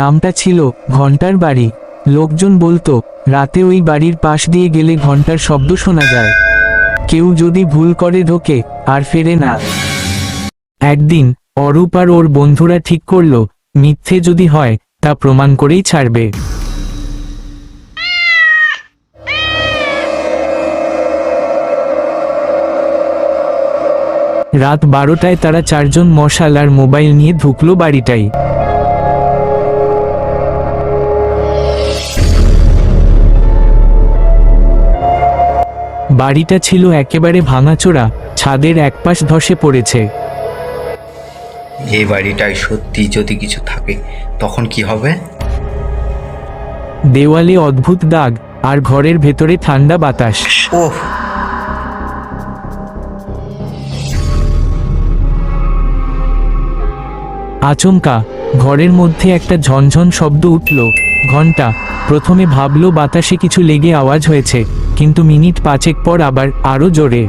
নামটা ছিল ঘন্টার বাড়ি। লোকজন বলতো রাতে ওই বাড়ির পাশ দিয়ে গেলে ঘন্টার শব্দ শোনা যায়। কেউ যদি ভুল করে ঢোকে আর ফেরে না। একদিন অরূপ আর ওর বন্ধুরা ঠিক করলো মিথ্যে যদি হয় তা প্রমাণ করেই ছাড়বে। রাত 12টায় তারা চারজন মশাল আর মোবাইল নিয়ে ঢুকলো বাড়িটাই। বাড়িটা ছিল একেবারে ভাঙাচোরা, ছাদের একপাশ ধসে পড়েছে। এই বাড়িটায় সত্যি যদি কিছু থাকে তখন কি হবে? দেওয়ালে অদ্ভুত দাগ আর ঘরের ভেতরে ঠান্ডা বাতাস। ওহ, আচমকা ঘরের মধ্যে একটা ঝনঝন শব্দ উঠল। ঘন্টা। প্রথমে ভাবলো বাতাসে কিছু লেগে আওয়াজ হয়েছে, কিন্তু মিনিট পাঁচেক পর আবার আরো জোরে।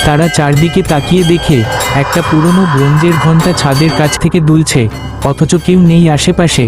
তারা চারদিকে তাকিয়ে দেখে একটা পুরনো ব্রোঞ্জের ঘন্টা ছাদের কাছ থেকে দুলছে, অথচ কেউ নেই আশেপাশে।